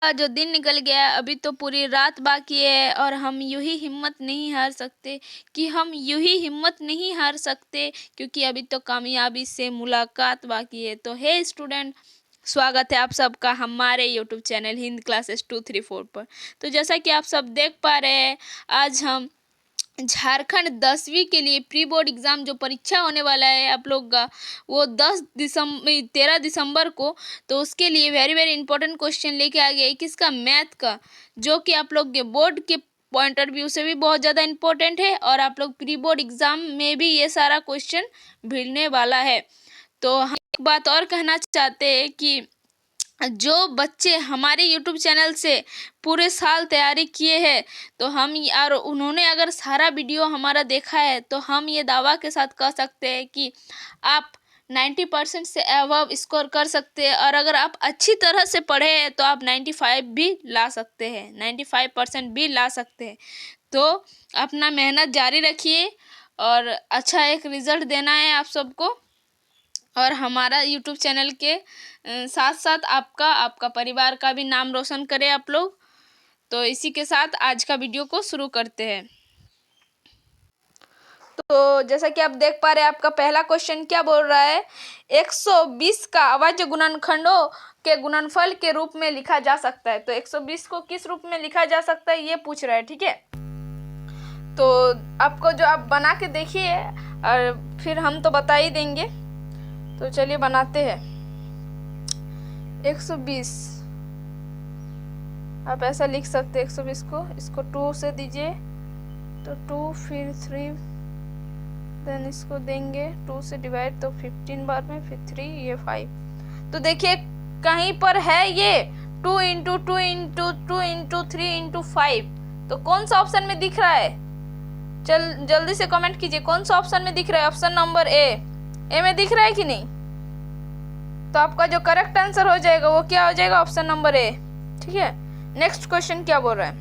जो दिन निकल गया अभी तो पूरी रात बाकी है और हम यूं ही हिम्मत नहीं हार सकते क्योंकि अभी तो कामयाबी से मुलाकात बाकी है। तो हे स्टूडेंट, स्वागत है आप सबका हमारे यूट्यूब चैनल हिंद क्लासेस 234 पर। तो जैसा कि आप सब देख पा रहे हैं, आज हम झारखंड 10वीं के लिए प्री बोर्ड एग्ज़ाम जो परीक्षा होने वाला है आप लोग का, वो 13 दिसंबर को। तो उसके लिए वेरी वेरी इंपॉर्टेंट क्वेश्चन लेके आ गया है किसका, मैथ का, जो कि आप लोग के बोर्ड के पॉइंट ऑफ व्यू से भी बहुत ज़्यादा इंपॉर्टेंट है और आप लोग प्री बोर्ड एग्ज़ाम में भी ये सारा क्वेश्चन भिड़ने वाला है। तो हम एक बात और कहना चाहते हैं कि जो बच्चे हमारे YouTube चैनल से पूरे साल तैयारी किए हैं, तो हम और उन्होंने अगर सारा वीडियो हमारा देखा है, तो हम ये दावा के साथ कह सकते हैं कि आप 90% से अबव स्कोर कर सकते हैं। और अगर आप अच्छी तरह से पढ़े हैं तो आप 95 भी ला सकते हैं, 95% भी ला सकते हैं। तो अपना मेहनत जारी रखिए और अच्छा एक रिज़ल्ट देना है आप सबको, और हमारा यूट्यूब चैनल के साथ साथ आपका परिवार का भी नाम रोशन करें आप लोग। तो इसी के साथ आज का वीडियो को शुरू करते हैं। तो जैसा कि आप देख पा रहे हैं, आपका पहला क्वेश्चन क्या बोल रहा है, 120 का अभाज्य गुणनखंडों के गुणनफल के रूप में लिखा जा सकता है। तो 120 को किस रूप में लिखा जा सकता है ये पूछ रहा है, ठीक है। तो आपको जो आप बना के देखिए और फिर हम तो बता ही देंगे। तो चलिए बनाते हैं। 120 आप ऐसा लिख सकते हैं, 120 को इसको 2 से दीजिए तो 2, फिर 3, देन इसको देंगे 2 से डिवाइड तो 15 बार में, फिर 3, ये 5। तो देखिए कहीं पर है ये 2 इंटू 2 इंटू 2 इंटू 3 इंटू 5। तो कौन सा ऑप्शन में दिख रहा है, जल्दी से कमेंट कीजिए कौन सा ऑप्शन में दिख रहा है। ऑप्शन नंबर ए में दिख रहा है कि नहीं। तो आपका जो करेक्ट आंसर हो जाएगा वो क्या हो जाएगा, ऑप्शन नंबर ए, ठीक है। नेक्स्ट क्वेश्चन क्या बोल रहा है,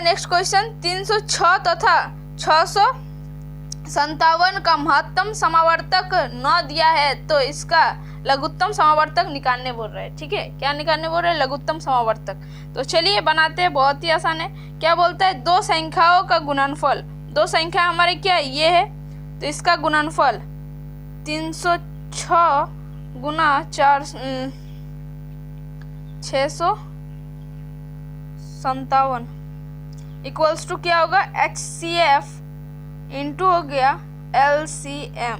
नेक्स्ट क्वेश्चन 306 तथा 657 का महत्तम समावर्तक 9 दिया है, तो इसका लघुत्तम समावर्तक निकालने बोल रहे हैं, ठीक है। क्या निकालने बोल रहे हैं, लघुत्तम समावर्तक। तो चलिए बनाते हैं, बहुत ही आसान है। क्या बोलता है, दो संख्याओं का गुणनफल, दो संख्या हमारे क्या ये है, तो इसका गुणनफल 306 गुना 657 इक्वल्स टू क्या होगा, HCF इंटू हो गया LCM।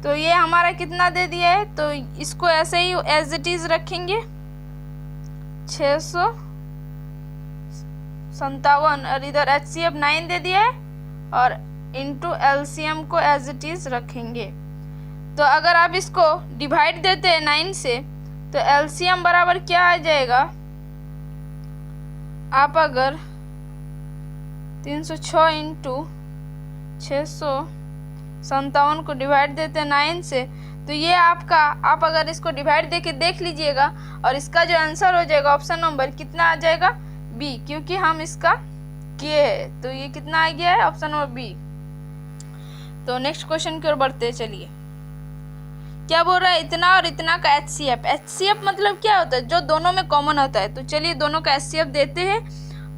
तो ये हमारा कितना दे दिया है, तो इसको ऐसे ही एज इट इज रखेंगे 657 और इधर HCF 9 दे दिया है और इंटू LCM को एज इट इज रखेंगे। तो अगर आप इसको डिवाइड देते हैं 9 से, तो LCM बराबर क्या आ जाएगा, आप अगर 306 इंटू 657 को डिवाइड देते हैं 9 से, तो ये आपका, आप अगर इसको डिवाइड दे के देख लीजिएगा और इसका जो आंसर हो जाएगा ऑप्शन नंबर कितना आ जाएगा, बी, क्योंकि हम इसका किए हैं। तो ये कितना आ गया है, ऑप्शन नंबर बी। तो नेक्स्ट क्वेश्चन की ओर बढ़ते हैं। चलिए क्या बोल रहा है, इतना और इतना का HCF मतलब क्या होता है, जो दोनों में कॉमन होता है। तो चलिए दोनों का HCF देते हैं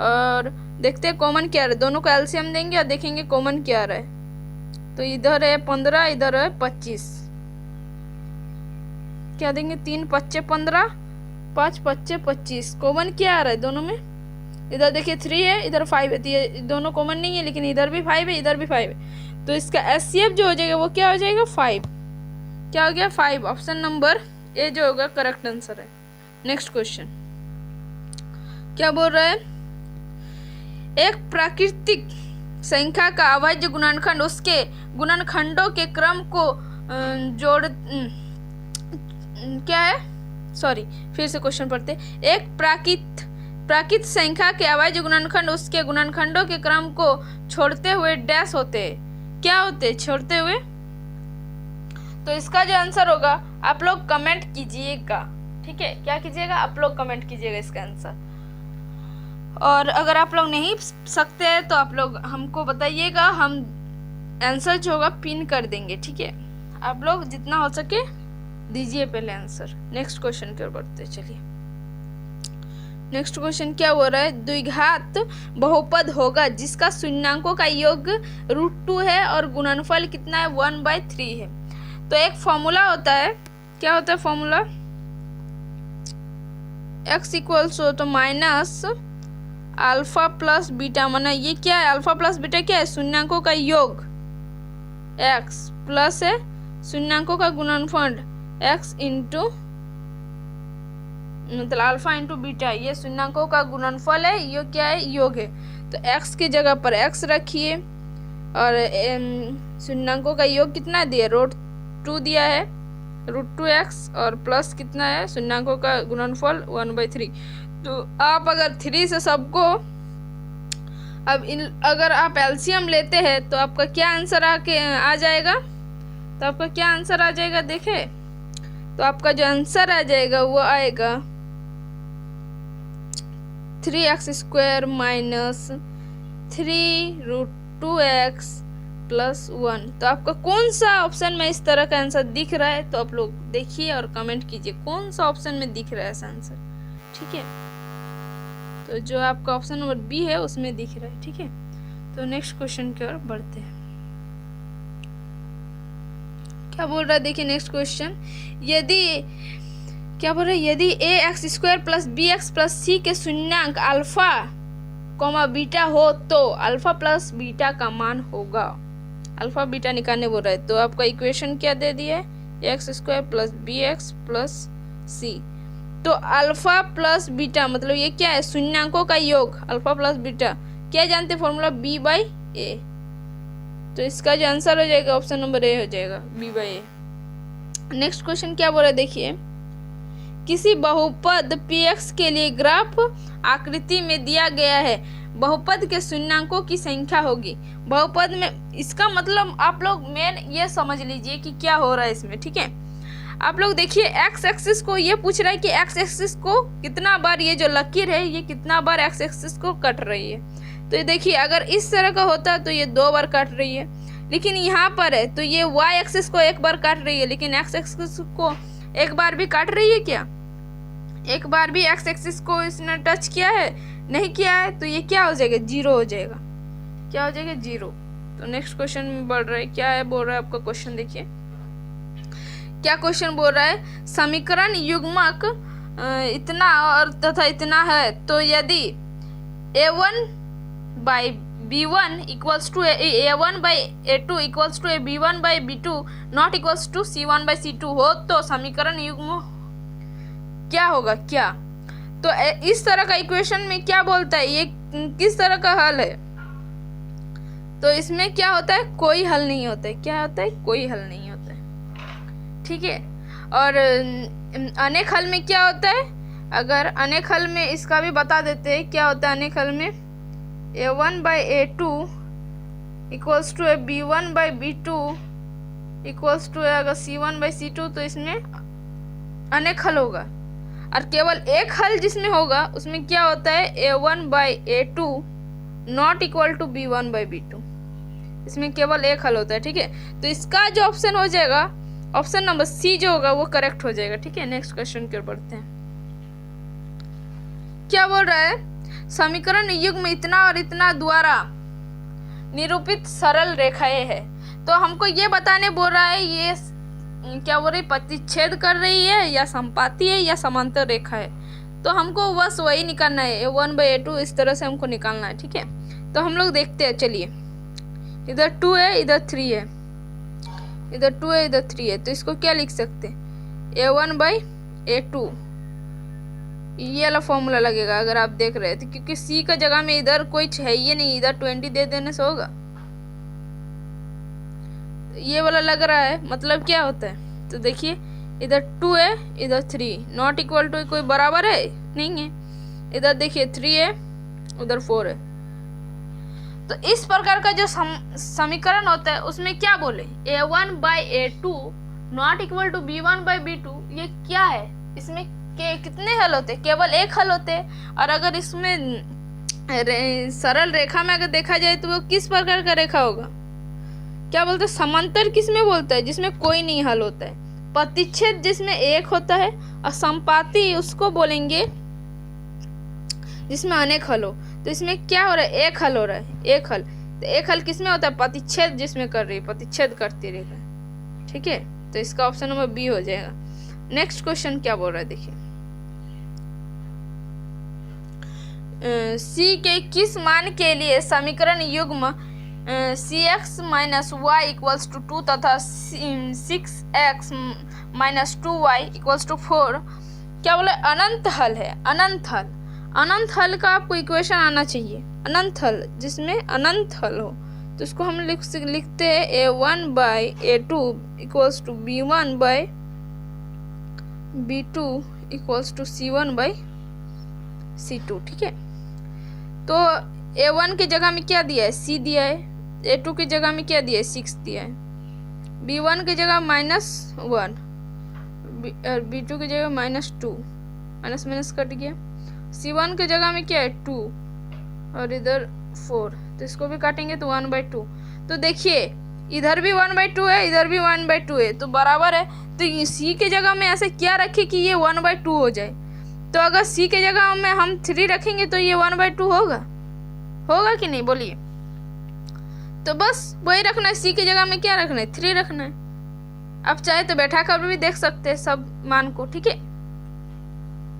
और देखते हैं कॉमन क्या रहा है। दोनों का LCM देंगे और देखेंगे कॉमन क्या रहा है। तो इधर है 15, इधर है 25। क्या देंगे, 3 5 15, 5 5 25। कॉमन क्या आ रहा है दोनों में, इधर देखिए 3 है, इधर 5 है। तो ये दोनों कॉमन नहीं है, लेकिन इधर भी 5 है, इधर भी 5 है। तो इसका HCF जो हो जाएगा वो क्या हो जाएगा, 5। क्या हो गया, 5। ऑप्शन नंबर ए जो होगा करेक्ट आंसर है। नेक्स्ट क्वेश्चन क्या बोल रहा है, एक प्राकृतिक संख्या का अभाज्य गुणनखंड उसके गुणनखंडों के क्रम को जोड़ क्या है, सॉरी फिर से क्वेश्चन पढ़ते। एक प्राकृत संख्या के अभाज्य गुणनखंड उसके गुणनखंडों के क्रम को छोड़ते हुए डैश होते हैं, क्या होते हैं, छोड़ते हुए। तो इसका जो आंसर होगा आप लोग कमेंट कीजिएगा, ठीक है। क्या कीजिएगा, आप लोग कमेंट कीजिएगा इसका आंसर। और अगर आप लोग नहीं सकते हैं तो आप लोग हमको बताइएगा, हम आंसर जो होगा पिन कर देंगे, ठीक है। आप लोग जितना हो सके दीजिए पहले आंसर। नेक्स्ट क्वेश्चन की ओर बढ़ते चलिए। नेक्स्ट क्वेश्चन क्या हो रहा है, द्विघात बहुपद होगा जिसका शून्यांकों का योग √2 है और गुणनफल कितना है 1/3 है। तो एक फॉर्मूला होता है, क्या होता है फॉर्मूला, x इक्वल्स हो तो माइनस अल्फा प्लस बीटा, माना ये क्या है, अल्फा प्लस बीटा क्या है, शून्यांकों का योग x प्लस है शून्यांकों का गुणनफल x इंटू मतलब अल्फा इंटू बीटा, ये शून्यांकों का गुणनफल है, ये क्या है, योग है। तो x की जगह पर x रखिए और शून्यांकों का योग कितना दिया, √2 दिया है, √2x और प्लस कितना है शून्यांकों का गुणनफल 1/3। तो आप अगर 3 से सबको अब अगर आप एलसीएम लेते हैं तो आपका क्या आंसर आ जाएगा, तो आपका क्या आंसर आ जाएगा देखे, तो आपका जो आंसर आ जाएगा वो आएगा 3x² माइनस 3√2x प्लस 1। तो आपका कौन सा ऑप्शन में इस तरह का आंसर दिख रहा है, तो आप लोग देखिए और कमेंट कीजिए कौन सा ऑप्शन में दिख रहा है ऐसा आंसर, ठीक है। तो जो आपका ऑप्शन नंबर बी है उसमें दिख रहा है, ठीक है। तो नेक्स्ट क्वेश्चन की ओर बढ़ते हैं। क्या बोल रहा है देखिए नेक्स्ट क्वेश्चन, यदि क्या बोल रहा है, यदि ax² plus bx plus c के शून्यांक अल्फा कोमा बीटा हो तो अल्फा प्लस बीटा का मान होगा। अल्फा बीटा निकालने बोल रहा है, तो आपका इक्वेशन क्या दे दिया है, x² plus bx plus c। तो अल्फा प्लस बीटा मतलब ये क्या है, शून्यांकों का योग, अल्फा प्लस बीटा क्या जानते हैं फॉर्मूला b/a। तो इसका जो आंसर हो जाएगा ऑप्शन नंबर ए हो जाएगा b/a। नेक्स्ट क्वेश्चन क्या बोल रहा है देखिए, किसी बहुपद px के लिए ग्राफ आकृति में दिया गया है, बहुपद के शून्यांकों की संख्या होगी। बहुपद में इसका मतलब आप लोग मेन ये समझ लीजिए कि क्या हो रहा है इसमें, ठीक है। आप लोग देखिए x एक्सिस को ये पूछ रहा है कि x एक्सिस को कितना बार ये जो लकीर है ये कितना बार x एक्सिस को कट रही है। तो ये देखिए अगर इस तरह का होता तो ये 2 बार काट रही है, लेकिन यहाँ पर है तो ये y एक्सिस को 1 बार काट रही है, लेकिन x एक्सिस को 1 बार भी काट रही है क्या, एक बार भी x एक्सिस को इसने टच किया है, नहीं किया है। तो ये क्या हो जाएगा, 0 हो जाएगा, क्या हो जाएगा 0। तो नेक्स्ट क्वेश्चन में बढ़ रहा है, क्या है बोल रहा है आपका क्वेश्चन देखिए, क्या क्वेश्चन बोल रहा है, समीकरण युग्मक इतना और तथा इतना है, तो यदि a1/b1 equals to a1/a2 equals to b1/b2 not equals to c1/c2 हो तो समीकरण युग्म क्या होगा, क्या। तो इस तरह का इक्वेशन में क्या बोलता है, ये किस तरह का हल है, तो इसमें क्या होता है, कोई हल नहीं होता है, क्या होता है, कोई हल नहीं होता है, ठीक है। और अनेक हल में क्या होता है, अगर अनेक हल में इसका भी बता देते हैं क्या होता है अनेक हल में, a1/a2 equals to b1/b2 equals to अगर c1/c2, तो इसमें अनेक हल होगा। और केवल एक हल जिसमें होगा उसमें क्या होता है, a1/a2 not equal to b1/b2, इसमें केवल एक हल होता है, ठीक है। तो इसका जो ऑप्शन हो जाएगा ऑप्शन नंबर सी जो होगा वो करेक्ट हो जाएगा, ठीक है। नेक्स्ट क्वेश्चन की ओर बढ़ते हैं। क्या बोल रहा है, समीकरण युग्म इतना और इतना द्वारा निरूपित सरल रेखाएं है। तो हमको ये बताने बोल रहा है ये क्या बोल रही, प्रतिच्छेद कर रही है या संपाती है या समांतर रेखा है। तो हमको बस वही निकालना है, a1/a2 इस तरह से हमको निकालना है, ठीक है। तो हम लोग देखते हैं, चलिए इधर 2 है इधर 3 है, इधर 2 है इधर 3 है, तो इसको क्या लिख सकते हैं, a1/a2 ये वाला फॉर्मूला लगेगा अगर आप देख रहे हैं तो, क्योंकि c का जगह में इधर कोई है ही नहीं, इधर 20 दे देने से होगा, ये वाला लग रहा है, मतलब क्या होता है। तो देखिए इधर 2 है इधर 3 नॉट इक्वल टू कोई बराबर है नहीं है, इधर देखिए 3 है उधर 4 है। तो इस प्रकार का जो समीकरण होता है उसमें क्या बोले, a1/a2 not equal to b1/b2, ये क्या है, इसमें कितने हल होते हैं, केवल एक हल होते हैं। और अगर इसमें सरल रेखा में अगर देखा जाए तो वो किस प्रकार का रेखा होगा, क्या बोलते हैं, समांतर किस में बोलता है, जिसमें कोई नहीं हल होता है। प्रतिच्छेद जिसमें एक होता है और संपाती उसको बोलेंगे जिसमें अनेक हल हो। तो इसमें क्या हो रहा है, एक हल हो रहा है, एक हल। तो एक हल किसमें होता है, प्रतिच्छेद जिसमें कर रही है, प्रतिच्छेद करती रहेगा। ठीक है, तो इसका ऑप्शन नंबर बी हो जाएगा। नेक्स्ट क्वेश्चन क्या बोल रहा है देखिए, सी के किस मान के लिए समीकरण युग्म cx minus y equals to 2 तथा 6x minus 2y equals to 4 क्या बोले, अनंत हल है। अनंत हल, अनंत हल का आपको इक्वेशन आना चाहिए। अनंत हल जिसमें अनंत हल हो, तो उसको हम लिखते हैं a1 by a2 equals to b1 by b2 equals to c1 by c2। ठीक है, तो a1 की जगह में क्या दिया है, c दिया है, a2 की जगह में क्या दिया है, 6 दिया है, b1 की जगह -1, b2 की जगह -2, माइनस माइनस कट गया, c1 की जगह में क्या है 2 और इधर 4, तो इसको भी काटेंगे तो 1/2। तो देखिए इधर भी 1/2 है, इधर भी 1/2 है, तो बराबर है। तो c की जगह में ऐसे क्या रखे कि ये 1/2 हो जाए। तो अगर c की जगह में हम 3 रखेंगे तो ये 1/2 होगा, होगा कि नहीं बोलिए। तो बस वही रखना है, c की जगह में क्या रखना है, 3 रखना है। आप चाहे तो बैठा कर भी देख सकते हैं सब मान को। ठीक है,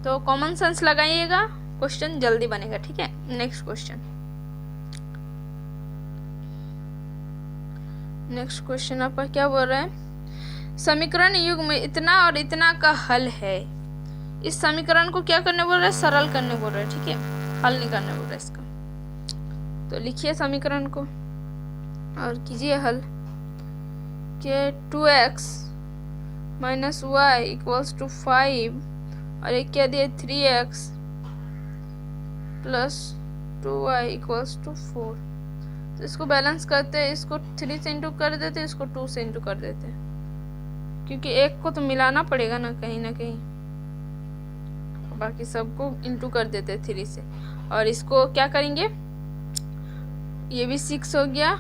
तो कॉमन सेंस लगाइएगा, क्वेश्चन जल्दी बनेगा। ठीक है, नेक्स्ट क्वेश्चन, नेक्स्ट क्वेश्चन आपका क्या बोल रहा है, समीकरण युग्म में इतना और इतना का हल है। इस समीकरण को क्या करने बोल रहा है, सरल करने बोल रहा है। ठीक है, हल नहीं करने बोल रहा है इसका। तो लिखिए समीकरण को और कीजिए हल के 2x minus y equals to 5 और एक क्या दिया 3x plus 2y equals to 4। तो इसको बैलेंस करते हैं, इसको 3 से इंटू कर देते हैं, इसको 2 से इंटू कर देते हैं, क्योंकि एक को तो मिलाना पड़ेगा ना कहीं, बाकी सबको इंटू कर देते हैं 3 से। और इसको क्या करेंगे, ये भी 6 हो गया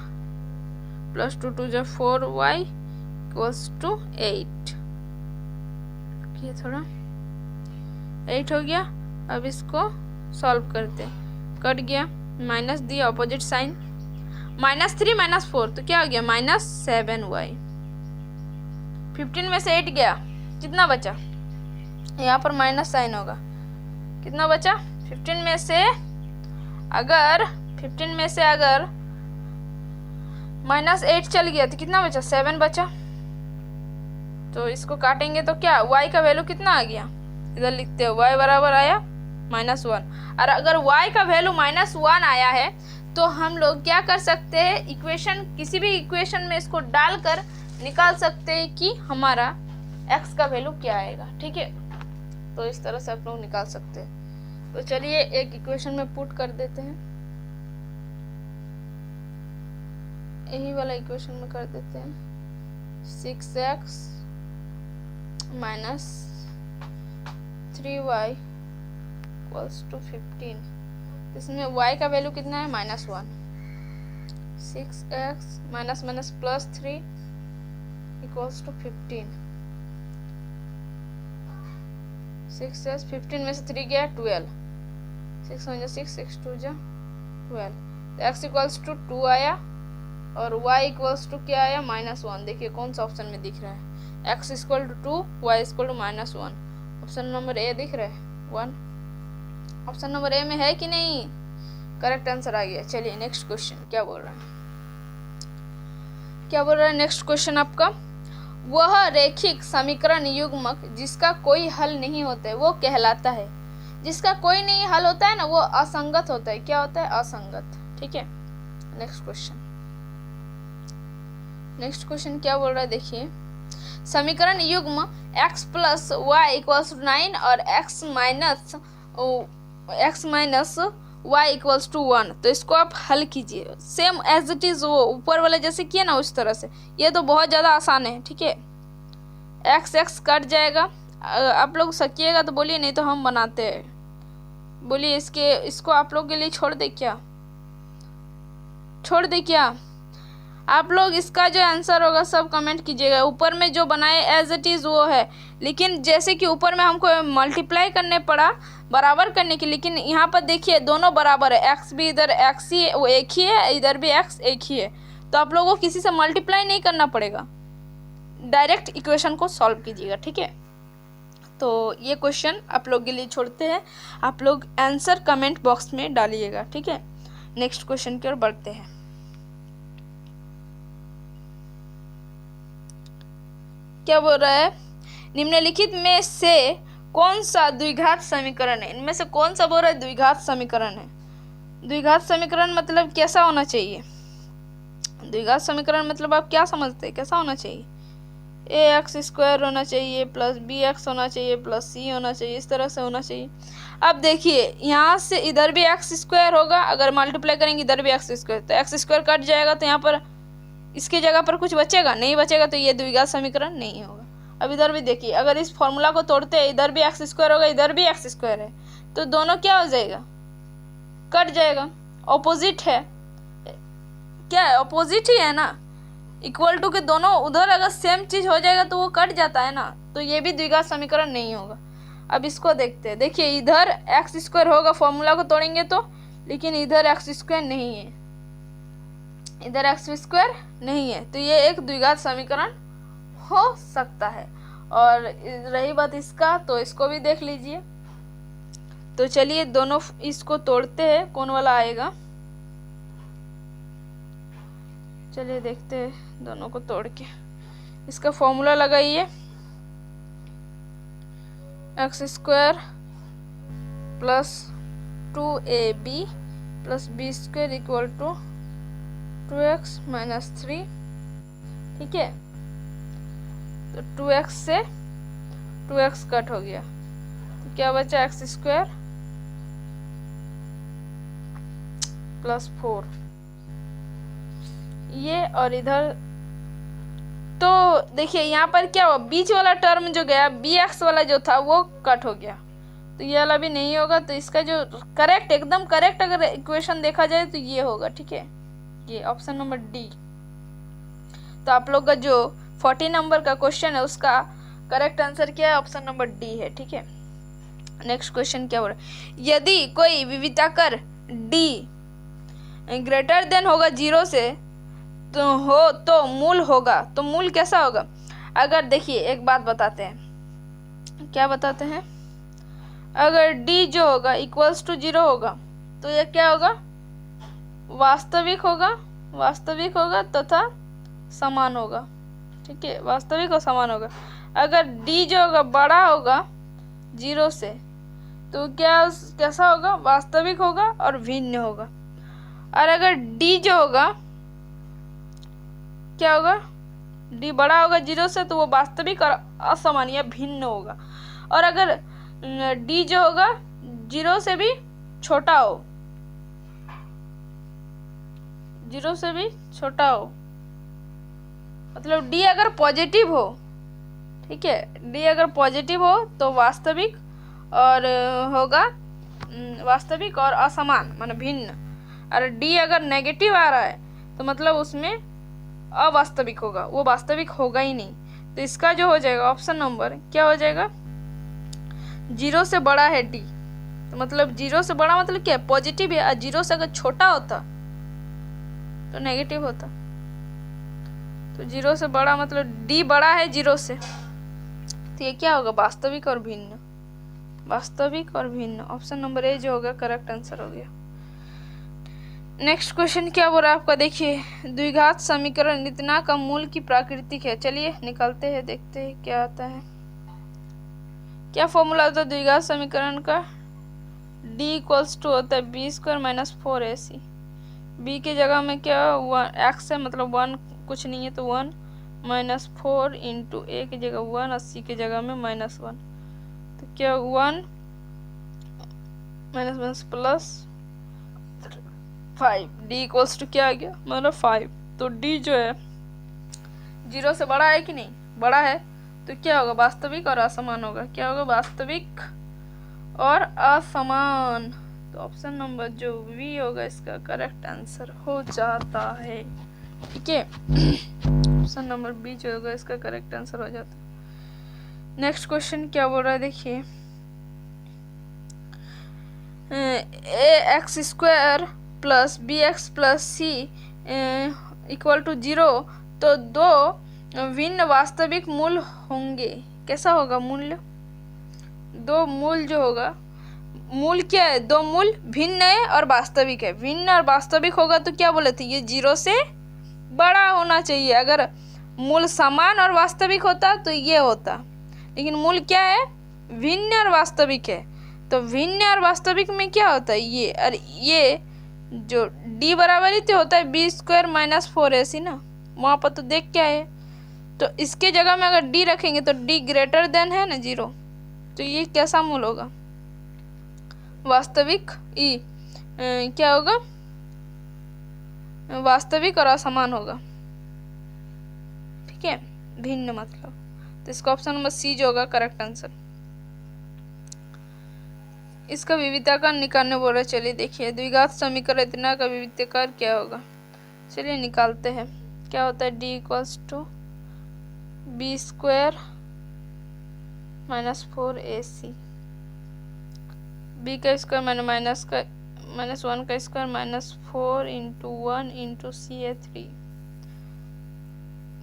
प्लस 2 2 जो 4y इक्वल्स टू 8, थोड़ा 8 हो गया। अब इसको सॉल्व करते, कट गया, माइनस दिया ऑपोजिट साइन, -3 -4 तो क्या हो गया -7y। 15 में से 8 गया, कितना बचा, यहाँ पर माइनस साइन होगा, कितना बचा 15 में से अगर -8 चल गया तो कितना बचा, 7 बचा। तो इसको काटेंगे तो क्या y का वैल्यू कितना आ गया, इधर लिखते हैं y बराबर आया -1। और अगर y का वैल्यू -1 आया है तो हम लोग क्या कर सकते हैं, इक्वेशन किसी भी इक्वेशन में इसको डालकर निकाल सकते हैं कि हमारा x का वैल्यू क्या आएगा। ठीक है, तो इस तरह से आप लोग निकाल सकते हैं। तो चलिए एक इक्वेशन में पुट कर देते हैं, यही वाला इक्वेशन में कर देते हैं 6x minus 3y equals to 15। इसमें y का वैल्यू कितना है -1, 6x minus minus plus 3 equals to 15, 6x 15 में से 3 गया 12, 6 1 6 6 2 12, तो x इक्वल्स टू 2 आया और y इक्वल्स टू क्या आया -1। देखिए कौन सा ऑप्शन में दिख रहा है, x equal to 2 y equal to -1, option number A दिख रहा है 1, ऑप्शन नंबर ए में है कि नहीं, करेक्ट आंसर आ गया। चलिए नेक्स्ट क्वेश्चन क्या बोल रहा है, नेक्स्ट क्वेश्चन आपका, वह रैखिक समीकरण युग्मक जिसका कोई हल नहीं होता है वो कहलाता है। जिसका कोई नहीं हल होता है ना वो असंगत होता है। क्या होता है, असंगत। ठीक है, नेक्स्ट क्वेश्चन क्या बोल रहा है देखिए, समीकरण युग्म x प्लस वाई इक्वल्स 9 और x minus y equals to 1। तो इसको आप हल कीजिए सेम एज इट इज, वो ऊपर वाले जैसे किए ना उस तरह से। ये तो बहुत ज़्यादा आसान है। ठीक है, x कट जाएगा, आप लोग सकिएगा तो बोलिए, नहीं तो हम बनाते हैं। बोलिए इसको आप लोग के लिए छोड़ दे क्या, आप लोग इसका जो आंसर होगा सब कमेंट कीजिएगा। ऊपर में जो बनाए एज इट इज़ वो है, लेकिन जैसे कि ऊपर में हमको मल्टीप्लाई करने पड़ा बराबर करने की, लेकिन यहाँ पर देखिए दोनों बराबर है, एक्स भी इधर एक्स ही वो एक ही है, इधर भी एक्स एक ही है, तो आप लोगों को किसी से मल्टीप्लाई नहीं करना पड़ेगा, डायरेक्ट इक्वेशन को सॉल्व कीजिएगा, ठीक है। तो ये क्वेश्चन आप लोग के लिए छोड़ते हैं, आप लोग आंसर कमेंट बॉक्स में डालिएगा, ठीक है। नेक्स्ट क्वेश्चन की ओर बढ़ते हैं। क्या बोल रहा है, निम्नलिखित में से कौन सा द्विघात समीकरण है, इनमें से कौन सा बोल रहा है द्विघात समीकरण है। द्विघात समीकरण मतलब कैसा होना चाहिए, द्विघात समीकरण मतलब आप क्या समझते हैं कैसा होना चाहिए, ए एक्स स्क्वायर होना चाहिए प्लस बी एक्स होना चाहिए प्लस सी होना चाहिए, इस तरह से होना चाहिए। अब देखिए यहाँ से इधर भी एक्स स्क्वायर होगा, अगर मल्टीप्लाई करेंगे इधर भी एक्स स्क्वायर, तो एक्स स्क्वायर कट जाएगा, तो यहाँ पर इसकी जगह पर कुछ बचेगा नहीं, बचेगा, तो ये द्विघात समीकरण नहीं होगा। अब इधर भी देखिए, अगर इस फॉर्मूला को तोड़ते हैं, इधर भी एक्स स्क्वायर होगा इधर भी एक्स स्क्वायर है, तो दोनों क्या हो जाएगा, कट जाएगा, ऑपोजिट है, क्या है ऑपोजिट ही है ना, इक्वल टू के दोनों उधर अगर सेम चीज हो जाएगा तो वो कट जाता है ना, तो ये भी द्विघात समीकरण नहीं होगा। अब इसको देखते हैं, देखिए इधर एक्स स्क्वायर होगा फॉर्मूला को तोड़ेंगे तो, लेकिन इधर एक्स स्क्वायर नहीं है, इधर एक्स स्क्वायर नहीं है, तो ये एक द्विघात समीकरण हो सकता है। और रही बात इसका, तो इसको भी देख लीजिए। तो चलिए दोनों इसको तोड़ते हैं, कौन वाला आएगा, चलिए देखते हैं दोनों को तोड़ के। इसका फॉर्मूला लगाइए, एक्स स्क्वायर प्लस 2ab प्लस b square equal to 2x minus 3, ठीक है। तो 2x से 2x कट हो गया, तो क्या बचा एक्स स्क्वायर प्लस 4, ये और इधर। तो देखिए यहाँ पर क्या हुआ, बीच वाला टर्म जो गया बी एक्स वाला जो था वो कट हो गया, तो ये वाला भी नहीं होगा। तो इसका जो करेक्ट एकदम करेक्ट अगर इक्वेशन देखा जाए तो ये होगा, ठीक है, ये ऑप्शन नंबर डी। तो आप लोग का जो 40 नंबर का क्वेश्चन है उसका करेक्ट आंसर क्या है, ऑप्शन नंबर डी है, ठीक है। नेक्स्ट क्वेश्चन क्या हो रहा है, यदि कोई विविताकर डी ग्रेटर देन होगा 0 से तो मूल होगा, तो मूल कैसा होगा। अगर देखिए एक बात बताते हैं, क्या बताते हैं, अगर d जो होगा इक्वल्स टू 0 होगा तो ये क्या होगा, वास्तविक होगा, वास्तविक होगा तथा समान होगा, ठीक है, वास्तविक और समान होगा। अगर d जो होगा बड़ा होगा 0 से तो कैसा होगा, वास्तविक होगा और भिन्न होगा। और अगर d जो होगा क्या होगा, d बड़ा होगा 0 से तो वो वास्तविक और असमान या भिन्न होगा। और अगर d जो होगा 0 से भी छोटा हो, 0 से भी छोटा हो, मतलब d अगर पॉजिटिव हो, ठीक है, d अगर पॉजिटिव हो तो वास्तविक और होगा वास्तविक और असमान मान भिन्न। और d अगर नेगेटिव आ रहा है तो मतलब उसमें अवास्तविक होगा, वो वास्तविक होगा ही नहीं। तो इसका जो हो जाएगा ऑप्शन नंबर क्या हो जाएगा, 0 से बड़ा है d, तो मतलब 0 से बड़ा मतलब क्या है, पॉजिटिव है, और 0 से अगर छोटा होता तो नेगेटिव होता। तो 0 से बड़ा मतलब d बड़ा है 0 से, तो ये क्या होगा, वास्तविक और भिन्न, वास्तविक और भिन्न। ऑप्शन नंबर ए जो होगा करेक्ट आंसर हो गया। नेक्स्ट क्वेश्चन क्या बोल रहा है आपका, देखिए द्विघात समीकरण इतना का मूल की प्राकृतिक है। चलिए निकालते हैं, देखते हैं क्या आता है। क्या फॉर्मूला होता है द्विघात समीकरण का, d इक्वल्स टू होता है B square minus 4ac। b की जगह में क्या x है, मतलब 1 कुछ नहीं है तो 1 माइनस 4 इंटू a की जगह 1 और c की जगह में -1, तो क्या 1 minus plus 5, d equals to क्या आ गया, मतलब 5। तो d जो है 0 से बड़ा है कि नहीं, बड़ा है, तो क्या होगा, वास्तविक और असमान होगा। क्या होगा, वास्तविक और असमान। तो ऑप्शन नंबर जो बी होगा इसका करेक्ट आंसर हो जाता है, ठीक है, ऑप्शन नंबर बी जो होगा इसका करेक्ट आंसर हो जाता है। नेक्स्ट क्वेश्चन क्या बोल रहा है देखिए, a x square plus b x plus c equal to 0, तो दो भिन्न वास्तविक मूल होंगे। कैसा होगा मूल्य? दो मूल जो होगा, मूल क्या है? दो मूल भिन्न है और वास्तविक है। भिन्न और वास्तविक होगा तो क्या बोले थे, ये 0 से बड़ा होना चाहिए। अगर मूल समान और वास्तविक होता तो ये होता, लेकिन मूल क्या है? भिन्न और वास्तविक है। तो भिन्न और वास्तविक में क्या होता है? ये और ये जो d बराबर ही तो होता है बी स्क्वायर माइनस 4ac ना, वहाँ पर तो देख क्या है। तो इसके जगह में अगर d रखेंगे तो d ग्रेटर देन है ना 0, तो ये कैसा मूल होगा? वास्तविक ई क्या होगा? वास्तविक और असमान होगा। ठीक है, भिन्न मतलब, तो इसका ऑप्शन नंबर सी जो होगा करेक्ट आंसर। इसका विविधीकरण निकालने बोल रहे, चलिए देखिए द्विघात समीकरण इतना का विविधीकरण क्या होगा, चलिए निकालते हैं। क्या होता है? d equals to b square minus 4ac, b का स्क्वायर मैंने माइनस 1 का स्क्वायर माइनस 4 इंटू 1 इंटू सी है 3,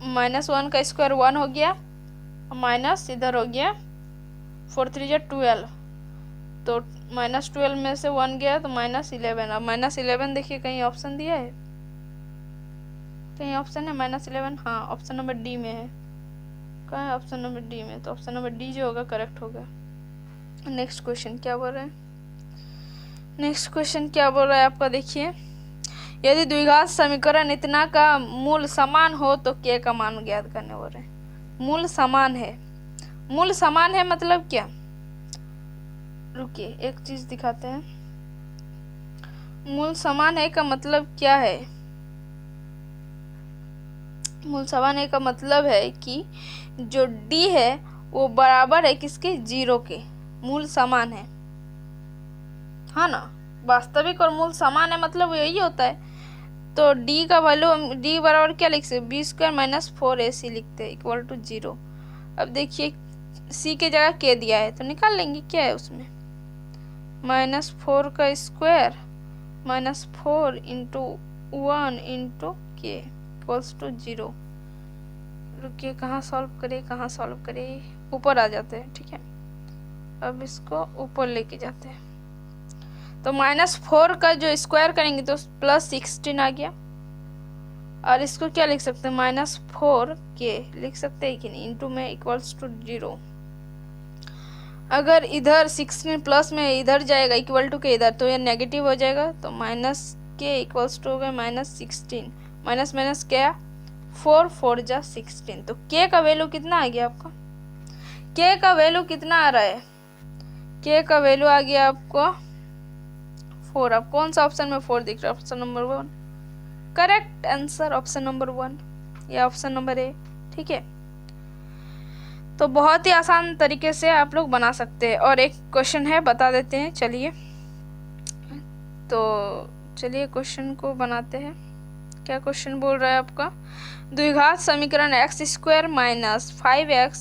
माइनस 1 का स्क्वायर 1 हो गया, माइनस इधर हो गया 4 3 जा 12, तो माइनस 12 में से 1 गया तो माइनस 11। अब माइनस 11 देखिए कहीं ऑप्शन दिया है, कहीं ऑप्शन है माइनस 11? हाँ, ऑप्शन नंबर डी में है। कहाँ है? ऑप्शन नंबर डी में, तो ऑप्शन नंबर डी जो होगा करेक्ट होगा। नेक्स्ट क्वेश्चन क्या बोल रहे हैं? नेक्स्ट क्वेश्चन क्या बोल रहा है आपका देखिए, यदि द्विघात समीकरण इतना का मूल समान हो तो k का मान ज्ञात करने बोल रहे हैं। मूल समान है, मूल समान है मतलब क्या? रुकिए एक चीज दिखाते हैं। मूल समान है का मतलब क्या है? मूल समान है का मतलब है कि जो d है वो बराबर है किसके? 0 के। मूल समान है, हाँ ना, वास्तविक और मूल समान है मतलब यही होता है। तो d का वैल्यू d बराबर क्या लिख सकते? बी स्क्वायर माइनस 4ac लिखते हैं इक्वल टू 0। अब देखिए c के जगह k दिया है तो निकाल लेंगे क्या है उसमें, माइनस 4 का स्क्वायर माइनस 4 इंटू 1 इंटू के इक्वल्स टू 0। रुकिए कहाँ सॉल्व करे, कहाँ सॉल्व करे, ऊपर आ जाते हैं। ठीक है, अब इसको ऊपर लेके जाते हैं, तो माइनस 4 का जो स्क्वायर करेंगे तो प्लस 16 आ गया, और इसको क्या लिख सकते हैं? माइनस 4 के लिख सकते हैं कि नहीं, इंटू में इक्वल्स टू 0। अगर इधर 16 प्लस में इधर जाएगा इक्वल टू के इधर, तो ये नेगेटिव हो जाएगा, तो माइनस के इक्वल्स टू हो गया माइनस 16, माइनस माइनस क्या 4 4 जा 16, तो के का वैल्यू कितना आ गया आपका? के का वैल्यू कितना आ रहा है? के का वैल्यू आ गया आपको 4। अब कौन सा ऑप्शन में 4 दिख रहा है? Option number 1 correct answer, option number 1 या ऑप्शन नंबर ए। ठीक है, तो बहुत ही आसान तरीके से आप लोग बना सकते हैं। और एक क्वेश्चन है बता देते हैं, चलिए तो चलिए क्वेश्चन को बनाते हैं। क्या क्वेश्चन बोल रहा है आपका? द्विघात समीकरण x square minus 5x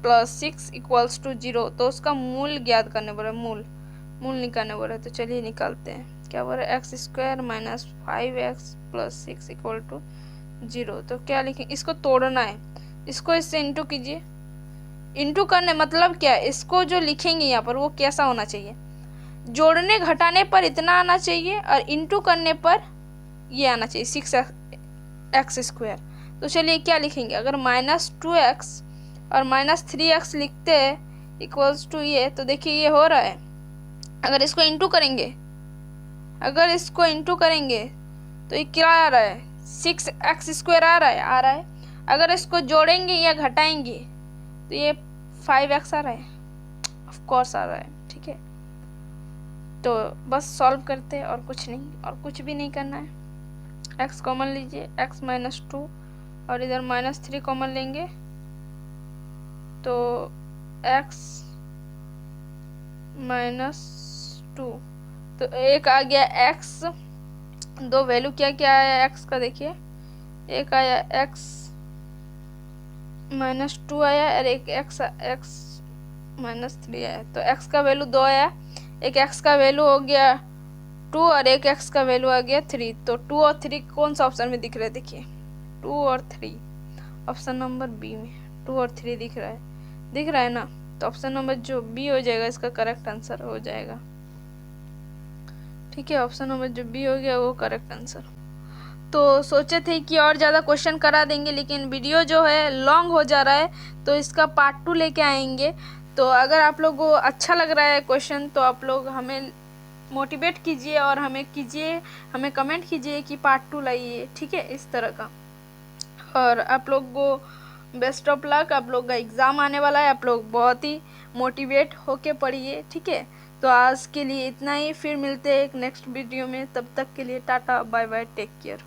plus 6 equals to 0, तो उसका मूल ज्ञात करने बोल रहे, मूल निकालने बोल रहे, तो चलिए निकालते हैं। क्या बोल रहे? X square minus 5x plus 6 equal to 0, तो क्या लिखें? इसको तोड़ना है, इसको इससे इंटू कीजिए। इंटू करने मतलब क्या है? इसको जो लिखेंगे यहाँ पर वो कैसा होना चाहिए? जोड़ने घटाने पर इतना आना चाहिए और इंटू करने पर ये आना चाहिए 6x स्क्वायर। तो चलिए क्या लिखेंगे? अगर माइनस 2x और माइनस 3x लिखते हैं इक्वल्स टू ये, तो देखिए ये हो रहा है। अगर इसको इंटू करेंगे, अगर इसको इंटू करेंगे तो ये क्या आ रहा है? 6x स्क्वायर आ रहा है। अगर इसको जोड़ेंगे या घटाएंगे तो ये 5x आ रहा है, ऑफ कोर्स आ रहा है। ठीक है, तो बस सॉल्व करते हैं और कुछ नहीं, और कुछ भी नहीं करना है। x कॉमन लीजिए, x माइनस 2 और इधर माइनस 3 कॉमन लेंगे तो x माइनस 2, तो एक आ गया x, दो वैल्यू क्या क्या है x का देखिए, एक आया x -2 आया और एक x -3 आया। तो x का वैल्यू 2 आया, एक x का वैल्यू हो गया 2 और एक x का वैल्यू आ गया 3। तो 2 और 3 कौन सा ऑप्शन में दिख रहा है? देखिए 2 और 3 ऑप्शन नंबर बी में 2 और 3 दिख रहा है ना। तो ऑप्शन नंबर जो बी हो जाएगा इसका करेक्ट आंसर हो जाएगा। ठीक है, ऑप्शन नंबर जो बी हो गया वो करेक्ट आंसर। तो सोचे थे कि और ज़्यादा क्वेश्चन करा देंगे, लेकिन वीडियो जो है लॉन्ग हो जा रहा है, तो इसका पार्ट 2 लेके आएंगे। तो अगर आप लोग को अच्छा लग रहा है क्वेश्चन तो आप लोग हमें मोटिवेट कीजिए और हमें कमेंट कीजिए कि पार्ट 2 लाइए। ठीक है, इस तरह का। और आप लोग को बेस्ट ऑफ लक। आप लोग का एग्ज़ाम आने वाला है, आप लोग बहुत ही मोटिवेट होके पढ़िए। ठीक है, तो आज के लिए इतना ही, फिर मिलते हैं एक नेक्स्ट वीडियो में। तब तक के लिए tata bye bye, take care.